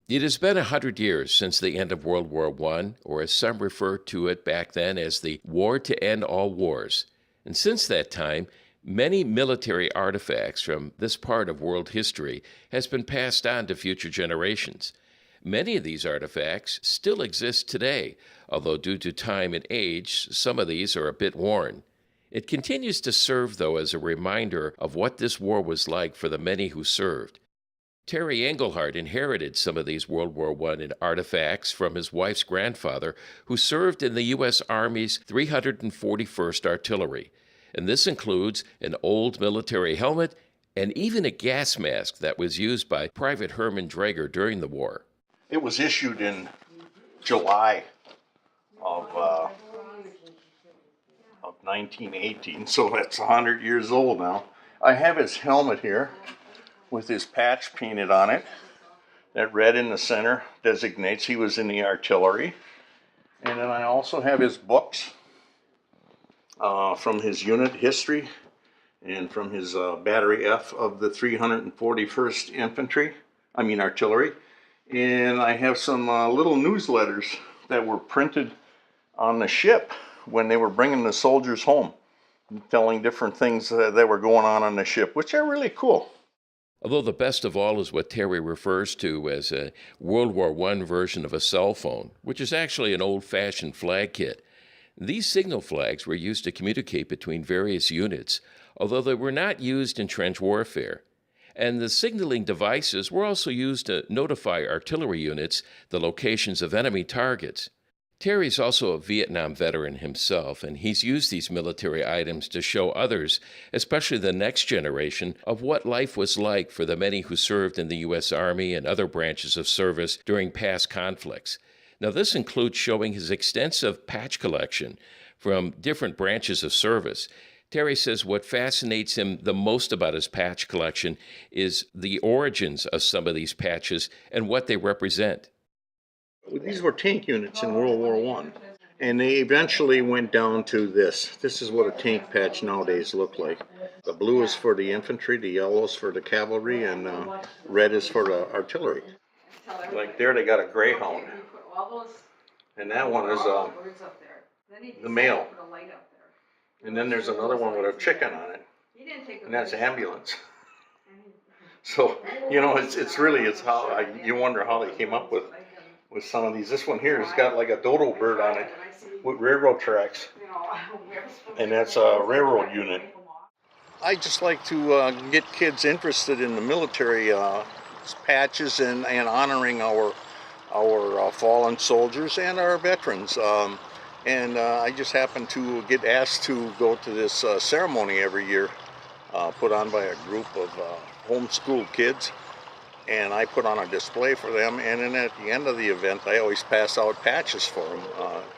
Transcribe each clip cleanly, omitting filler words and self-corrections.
It has been 100 years since the end of World War I, or as some referred to it back then as the War to End All Wars. And since that time, many military artifacts from this part of world history has been passed on to future generations. Many of these artifacts still exist today, although due to time and age, some of these are a bit worn. It continues to serve, though, as a reminder of what this war was like for the many who served. Terry Engelhardt inherited some of these World War I artifacts from his wife's grandfather, who served in the U.S. Army's 341st Artillery. And this includes an old military helmet and even a gas mask that was used by Private Herman Draeger during the war. It was issued in July of 1918, so that's 100 years old now. I have his helmet here with his patch painted on it. That red in the center designates he was in the artillery. And then I also have his books from his unit history and from his Battery F of the 341st Artillery. And I have some little newsletters that were printed on the ship when they were bringing the soldiers home, telling different things that were going on the ship, which are really cool. Although the best of all is what Terry refers to as a World War I version of a cell phone, which is actually an old-fashioned flag kit. These signal flags were used to communicate between various units, although they were not used in trench warfare. And the signaling devices were also used to notify artillery units the locations of enemy targets. Terry's also a Vietnam veteran himself, and he's used these military items to show others, especially the next generation, of what life was like for the many who served in the U.S. Army and other branches of service during past conflicts. Now, this includes showing his extensive patch collection from different branches of service. Terry says what fascinates him the most about his patch collection is the origins of some of these patches and what they represent. These were tank units in World War I, and they eventually went down to this. This is what a tank patch nowadays look like. The blue is for the infantry, the yellow is for the cavalry, and red is for the artillery. Like there they got a greyhound, and that one is the male. And then there's another one with a chicken on it, and that's ambulance. So, you know, it's how you wonder how they came up with some of these. This one here has got like a dodo bird on it with railroad tracks, and that's a railroad unit. I just like to get kids interested in the military patches and honoring our fallen soldiers and our veterans. And I just happen to get asked to go to this ceremony every year put on by a group of homeschooled kids. And I put on a display for them, and then at the end of the event, I always pass out patches for them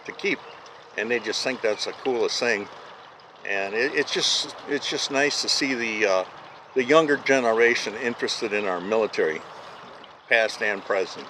to keep, and they just think that's the coolest thing. And it's just nice to see the younger generation interested in our military, past and present.